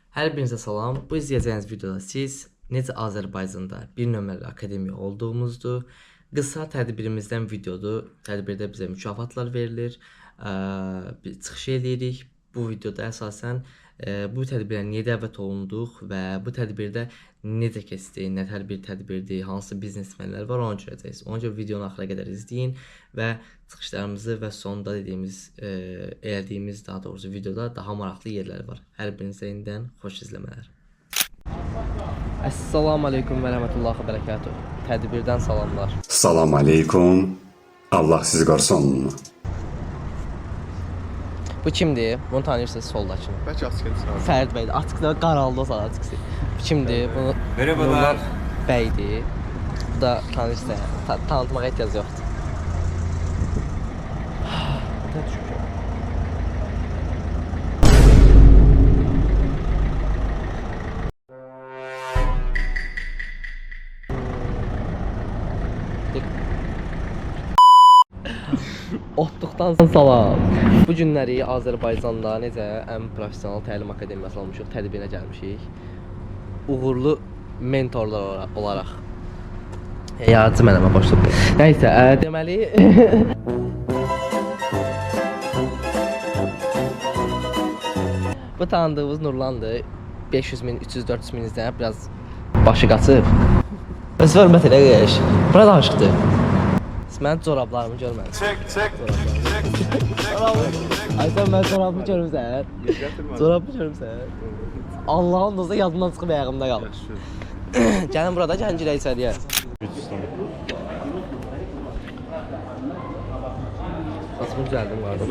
Hər birinizə salam. Bu izləyəcəyiniz videoda siz necə Azərbaycanda bir nömrəli akademiya olduğumuzdur. Qısa tədbirimizdən videodur. Tədbirdə bizə mükafatlar verilir. Biz çıxış edirik. Bu videoda əsasən bu tədbirə niyə dəvət olunduq və bu tədbirdə necə keçdi, nə tər bir tədbirdir, hansı biznesmenlər var onu görəcəksiniz. Ona görə videonu axıra qədər izləyin və çıxışlarımızı və sonda elədiyimiz daha doğrusu videoda daha maraqlı yerlər var. Hər birinizə indidən xoş izləmələr. Assalamu aleykum və rəhmətullahi və bərəkatuh. Tədbirdən salamlar. Salam aleykum. Allah sizi qorusun. Bu kimdir? Bunu tanıyırsınız soldakını. Bəlkə açıqdır. Fərid bəydir. Açıqda qaraldı o saat açıqdır. Bu kimdir? Bunu Merhabalar. Bəydir. Bu da tanıyırsınız. Tanıtmağa ehtiyac yoxdur. Otluqdan salam. Bu günləri Azərbaycanda necə ən professional təlim akademiyası almışıq, tədbirinə gəlmişik. Uğurlu mentorlar olaraq. Yaradıcı mənəmə başlayıb. Nəysə, deməli bu tanıdığımız Nurlandır. 500 min, 300-400 min izləyən biraz başı qaçıb. Öz hörmət elə qəş. Bura danışıqdır. Mən corablarımı görmədim. Çek. Ay sən mən corabımı görmüsən? Corabımı görmüsən? Allah'ın dostu yadımdan çıxıb ayağımda qalır. Gəlin burada, gəlin girək içəriyə. Saçımı düzəldim qardaşım.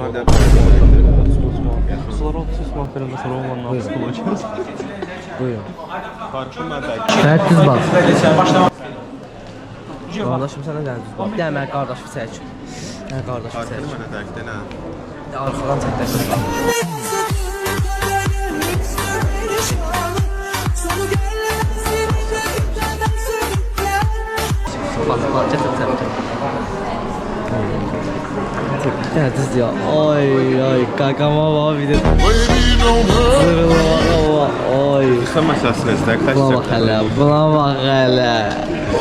Sular 30 manat verəndə sonra oğlanın altı pulu ödəyirsən. Buyurun. Farkın məndə. Fərd düz bax. Qardaşım sənə nə düz bax. Deyəm mən qardaşı çək. Nə qardaşı çək. Farkın mənə dərkdə nə? Arxadan çəkdəsin. Bak, çək. Gəl düz ya. Ay, qaqama bax bir də. Ay. Qısa məsələsiniz Buna bax hələ.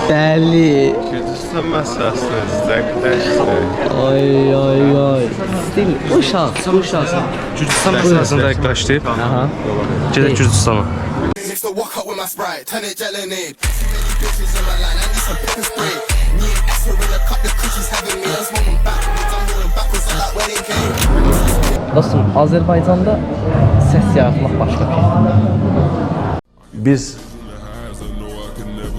Dəli. Qısa məsələsiniz Ay. Stil, uşaq. Gürcüstan məsələsində yaklaşdı. Aha. Gedək Gürcüstana. Used to walk up with my Sprite, turn it Jellinade. Too many bitches in my line, I need some pepper spray. Me and Esther in the cup, the coochies having me. I'm smoking backwards, I'm going backwards, I like where they came. Dostum, Azərbaycanda səs yaratmaq başqa bir şey. Biz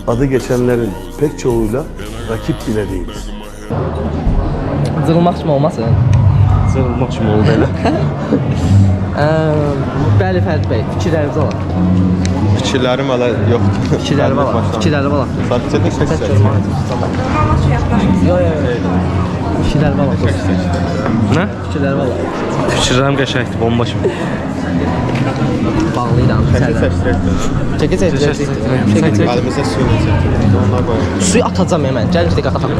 adı geçenlerin pek çoğuyla rakip bile değiliz. Cırılmaq kimi olmasın? Cırılmaq kimi oldu elə. Bəli Fərid bəy, fikirlərinizi alaq. Fikirlərim hələ yoxdur. Fikirlərimi alaq. Sadəcə də Səs görmək. Yox. Fikirlərimi alaq. Nə? Fikirlərimi alaq. Fikirlərim qəşəngdir, bomba kimi. Bağlıyla. Çəkə. Əlimizə suyunu çəkdik, onunla qoyuyoruz. Suyu atacağım hemen. Gəl gidelim ataq.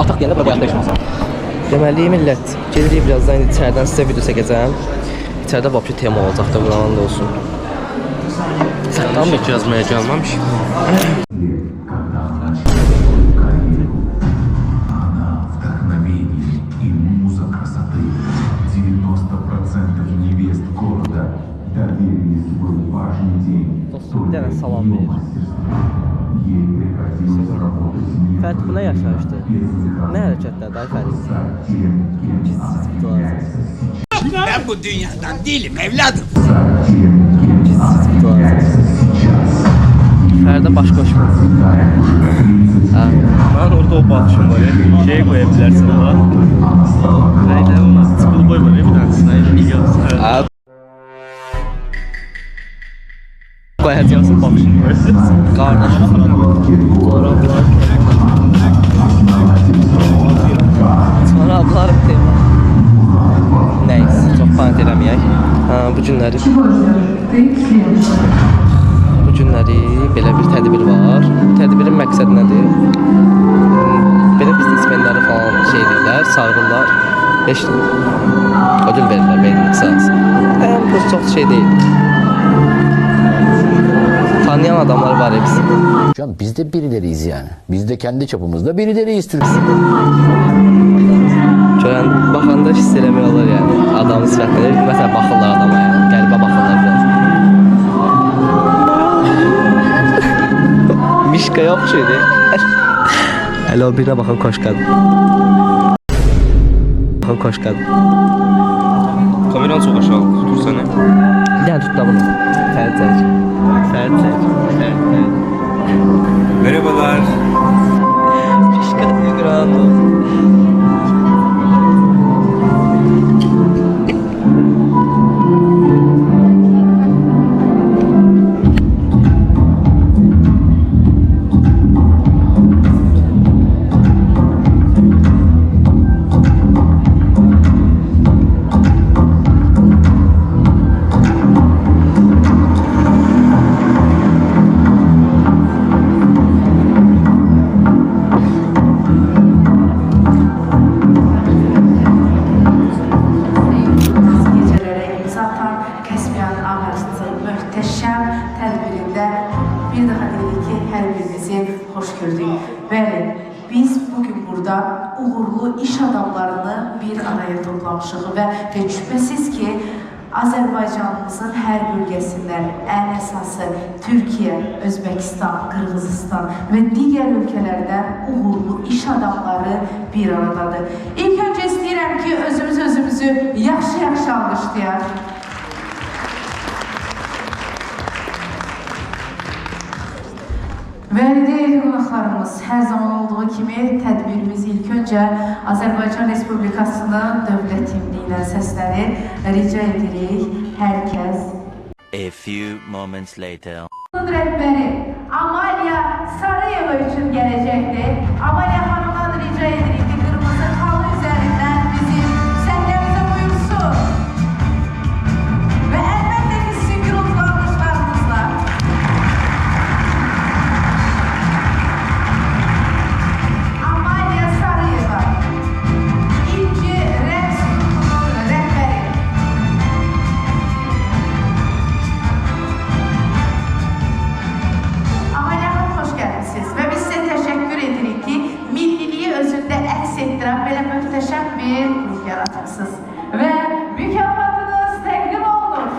Ataq deyəndə bura bayaqda işməsin. Deməli millət, gedirik birazdan içərdən sizə video çəkəcəm. İçəridə vapşı tema olacaqdır, bundan da olsun. Tam mı yazmaya gəlməmiş? Вдохновение и муза красоты. 90% невест города доверили свой важный день Dostum, bir dənə salam verir. Ей приходилось работать не Fərid bu nə yaşayışdı? Nə hərəkətlərdir ay Fərid? Ben bu dünyadan değilim evladım. Fəridə baş qoşma. Ben orada o bakışım var ya, şey koyabilirsin ona. Neydi ona? Sıkılı boy var ya bir tanesine. İyi yazsın. Qoyacaqsın Bakışını koyabilirsin. qardaşım. Çorablar tema. Nəysə, çox payət eləməyək. Bu günləri belə bir tədbir var. Bu tədbirin məqsədi nədir? Belə biznesmenləri falan şey edirlər. verirlər, çağırırlar. Heç ödül verirlər beynini qısalsın. Bu çox şey deyil. Tanıyan adamlar var hepsi. Hocam biz de birileriyiz yani. Biz de kendi çapımızda birileriyiz Türkiye. Görən, baxanda hiss eləmək olur yəni. Adamın sifətləri, məsələn, baxırlar adama yəni. Qəlbə baxırlar biraz. Mişka yox şeydi. Hələ o birine baxın koşkadı. Baxın koşkadı. Kameran çok aşağı tutursana. Bir dənə tut da bunu. Fərid çək. Fərid çək. Fərid çək. Merhabalar. Mişka rahat ol. Gecelere imza atan Kaspiyan Ağacı'nın möhtəşəm tədbirində bir daha dedik ki, hər birinizi xoş gördük. Bəli, biz bugün burada uğurlu iş adamlarını bir araya toplamışıq və şübhəsiz ki, Azərbaycanımızın hər bölgəsindən ən əsası Türkiyə, Özbəkistan, Qırğızistan və digər ölkələrdən uğurlu iş adamları bir aradadır. İlk öncə istəyirəm ki, özümüzü yaxşı-yaxşı alqışlayaq. Və değerli qonaqlarımız, hər zaman olduğu kimi tədbirimiz ilk öncə Azərbaycan Respublikasının dövlət himni ilə səslənir. Rica edirik, hər kəs. A few moments later. Rəhbəri Amalia Sarıyeva üçün gələcəkdir. Amalia xanımdan rica edirik ki, qırmızı halı üzərindən bizim səhnəmizə buyursun. Və əlbəttə ki, sizin gürültülü alqışlarınızla. Amalia Sarıyeva, İnci Rəqs qrupunun rəhbəri. Amalia xanım, xoş gəlmisiniz və biz sizə təşəkkür edirik ki, milliliyi özündə əks etdirən belə möhtəşəm bir qrup yaratırsınız. Və mükafatınız təqdim olunur.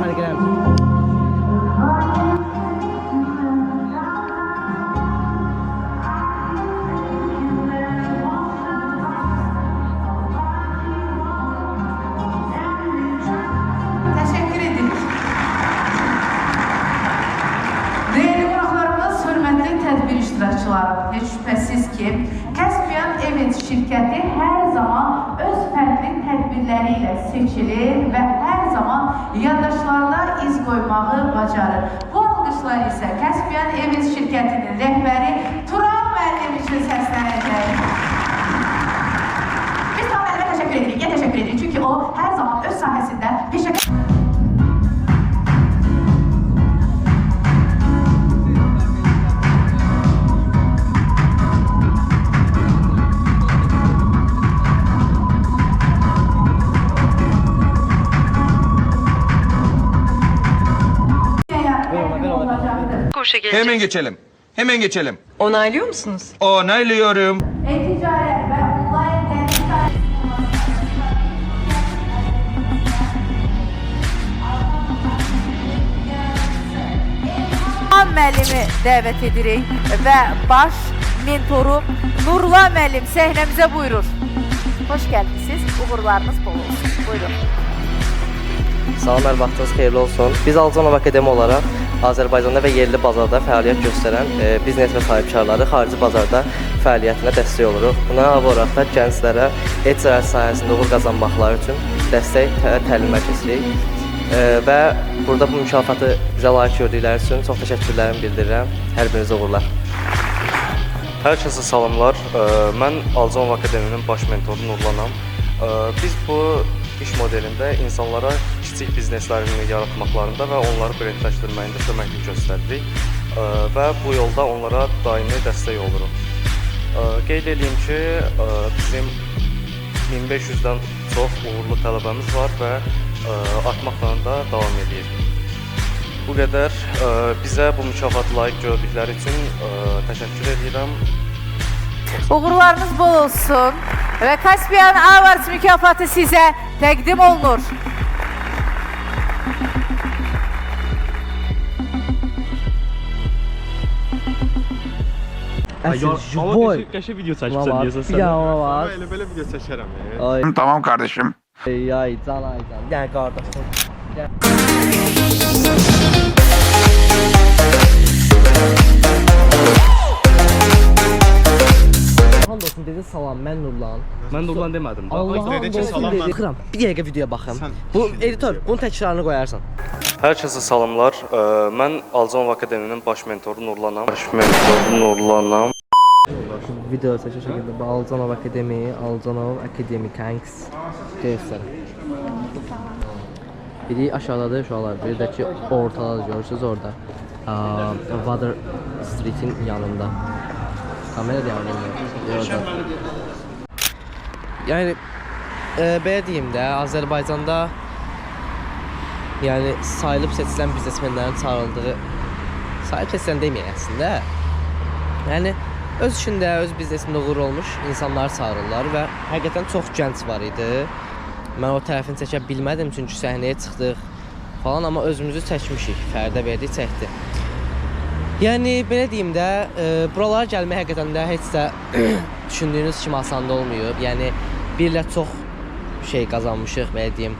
Fərq eləmir. Təşəkkür edirik. Değerli qonaqlarımız, hörmətli tədbir iştirakçıları, heç şübhəsiz ki, Kaspiyan Event şirkəti hər zaman öz fərqli tədbirləri ilə seçilir və hər zaman yaddaşlarına iz qoymağı bacarır. Bu alqışlar isə Kaspiyan Event şirkətinin rəhbəri Turan müəllim üçün səslənəcək. Biz Turan müəllimə təşəkkür edirik, təşəkkür edirik. Çünki o hər zaman öz sahəsində peşəkar. Hemen geçelim. Hemen geçelim. Onaylıyor musunuz? Onaylıyorum. E-ticaret ve online deniz Nurlan müəllimi dəvət edirik və baş mentoru Nurlan müəllim səhnəmizə buyurur. Hoş gəlmisiniz, uğurlarınız bol olsun. Buyurun. Salam, hər vaxtınız xeyirli olsun. Biz Alcanov Akademi olaraq Azərbaycanda və yerli bazarda fəaliyyət göstərən biznes və sahibkarları xarici bazarda fəaliyyətinə dəstək oluruq. Buna əlavə olaraq da gənclərə e-ticarət sahəsində uğur qazanmaqları üçün dəstək təlimlər keçirik. Və burada bu mükafatı bizə layiq gördükləri üçün çox təşəkkürlərimi bildirirəm. Hər birinizə uğurlar. Hər kəsə salamlar. Mən Alcanov Akademinin baş mentoru Nurlanam. Biz bu iş modelində insanlara kiçik bizneslərini yaratmaqlarında və onları brendləşdirməyində köməklik göstəririk və bu yolda onlara daimi dəstək oluruq. Qeyd edeyim ki, bizim 1500-dən çox uğurlu tələbəmiz var və artmaqla da davam edir. Bu qədər. Bizə bu mükafat layiq gördükləri üçün təşəkkür edirəm. Uğurlarınız bol olsun və Caspian Awards mükafatı sizə təqdim olunur. Qəşə video çəkirsən deyəsən sən. Ya Belə video çəkərəm. Tamam kardeşim. ay can. Gel qardaşım. Hamdolsun dedi salam, mən Nurlan. Mən Nurlan demədim də. Allah hamdolsun dedi. Baxıram, bir dəqiqə videoya baxım. Bu editor, bunun təkrarını qoyarsan. Hər kəsə salamlar. Mən Alcanov Akademiyinin baş mentoru Nurlanam. Video seçə şəkildə Alcanov Akademi, Alcanov Akademi Kanks göstərir. Biri aşağıdadır uşaqlar, biri də ki ortadadır, görürsünüz orada. Water Street'in yanında. Kamera devam ediyor. Yəni belə deyim də, Azərbaycanda yəni sayılıb seçilən biznesmenlərin çağırıldığı, sayılıb seçilən deməyək əslində. Yəni öz işində, öz biznesində uğur olmuş insanları çağırırlar və həqiqətən çox gənc var idi. Mən o tərəfini çəkə bilmədim çünki səhnəyə çıxdıq falan, amma özümüzü çəkmişik, Fərdə verdik, çəkdi. Yəni belə deyim də, buralara gəlmək həqiqətən də heç də düşündüyünüz kimi asan olmuyor. Yəni bir ilə çox şey qazanmışıq, belə deyim.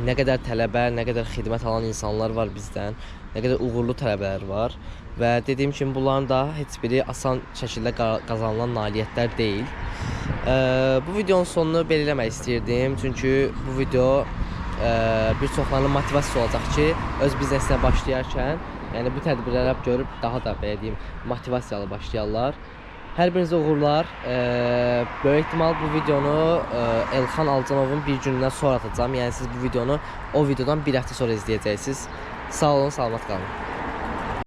Nə qədər tələbə, nə qədər xidmət alan insanlar var bizdən, nə qədər uğurlu tələbələr var və dediyim kimi bunların da heç biri asan şəkildə qazanılan nailiyyətlər deyil. Bu videonun sonunu belə eləmək istəyirdim çünki bu video bir çoxlarının motivasiya olacaq ki, öz biznesinə başlayarkən, yəni bu tədbirləri görüb daha da belə deyim motivasiyalı başlayarlar. Hər birinizə uğurlar. Böyük ehtimal bu videonu Elxan Alcanovun bir gündən sonra atacağım. Yəni siz bu videonu o videodan bir həftə sonra izləyəcəksiniz. Sağ olun, salamat qalın.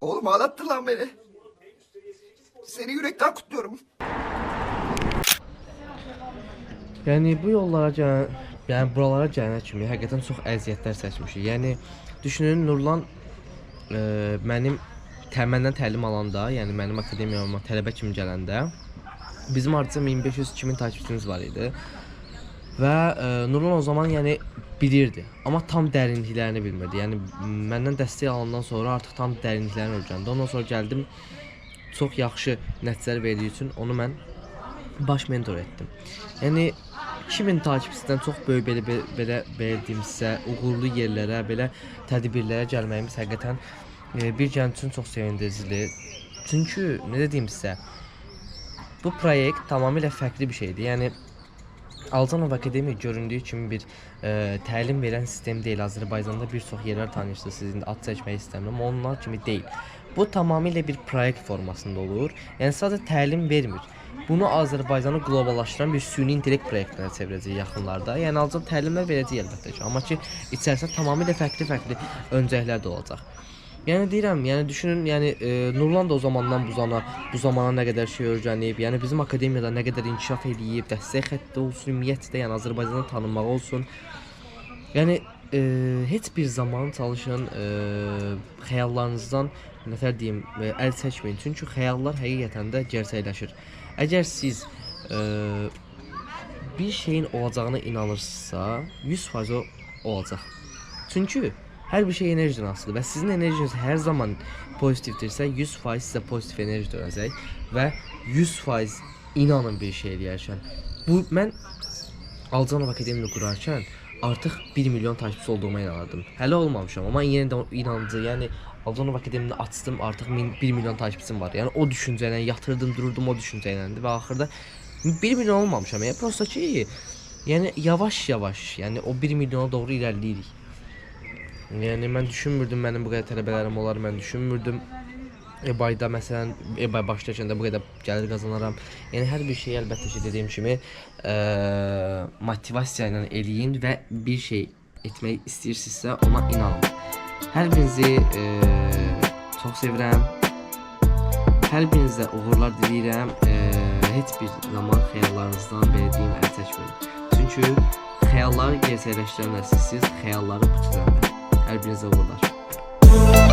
Oğlum ağlattın lan beni. Seni yürekten kutluyorum. Yəni bu yollara buralara gələnə kimi həqiqətən çox əziyyətlər çəkmişik. Yəni düşünün Nurlan mənim məndən təlim alanda, yəni mənim akademiyama tələbə kimi gələndə bizim artıq 1500-2000 takipçimiz var idi. Və Nurlan o zaman yəni bilirdi, amma tam dərinliklərini bilmirdi. Yəni məndən dəstək alandan sonra artıq tam dərinliklərini öyrəndi. Ondan sonra gəldim, çox yaxşı nəticələr verdiyi üçün onu mən baş mentor etdim. Yəni 2000 takipçisindən çox böyük belə deyim sizə uğurlu yerlərə, belə tədbirlərə gəlməyimiz həqiqətən bir gənc üçün çox sevindiricidir. Çünki nə deyim sizə, bu proyekt tamamilə fərqli bir şeydir. Yəni Alcanov Akademi göründüyü kimi bir təlim verən sistem deyil. Azərbaycanda bir çox yerlər tanıyırsınız, sizin ad çəkmək istəmirəm, amma onlar kimi deyil. Bu tamamilə bir proyekt formasında olur. Yəni sadəcə təlim vermir. Bunu Azərbaycanı qloballaşdıran bir süni intellekt proyektlərinə çevirəcək yaxınlarda. Yəni Alcanov təlimlər verəcək əlbəttə ki, amma ki içərisində tamamilə fərqli öncəklər də olacaq. Yəni deyirəm, yəni düşünün, yəni Nurlan da o zamandan bu zamana nə qədər şey öyrənib, yəni bizim akademiyada nə qədər inkişaf edib, dəstək xətti olsun, ümumiyyətlə, yəni Azərbaycanı tanınmağı olsun. Yəni heç bir zaman çalışın xəyallarınızdan nətər deyim, əl çəkməyin. Çünki xəyallar həqiqətən də gerçəkləşir. Əgər siz bir şeyin olacağına inanırsınızsa, 100% o olacaq. Çünki hər bir şey enerjidən asılıdır və sizin enerjiniz hər zaman pozitivdirsə, 100% sizə pozitiv enerji dönəcək və 100% inanın bir şey eləyərkən. Mən Alcanov Akademiyini qurarkən artıq 1 milyon takipçisi olduğuma inanırdım. Hələ olmamışam, amma yenə də inancı, yəni Alcanov Akademiyini açdım, artıq 1 milyon takipçim var. Yəni o düşüncə ilə yatırdım, dururdum o düşüncə ilə və axırda 1 milyon olmamışam. Yəni prosta ki, yəni yavaş-yavaş, yəni o 1 milyona doğru irəliləyirik. Yəni mən düşünmürdüm mənim bu qədər tələbələrim olar, mən düşünmürdüm EBAY-da məsələn, EBAY başlayarkən də bu qədər gəlir qazanaram. Yəni hər bir şey əlbəttə ki dediyim kimi motivasiya ilə eləyin və bir şey etmək istəyirsinizsə, ona inanın. Hər birinizi çox sevirəm. Hər birinizə uğurlar diləyirəm. Heç bir zaman xəyallarınızdan belə deyim əl çəkməyin. Çünki xəyalları gerçəkləşdirənlər sizsiz, xəyalları bitirənlər. Hər birinizə uğurlar.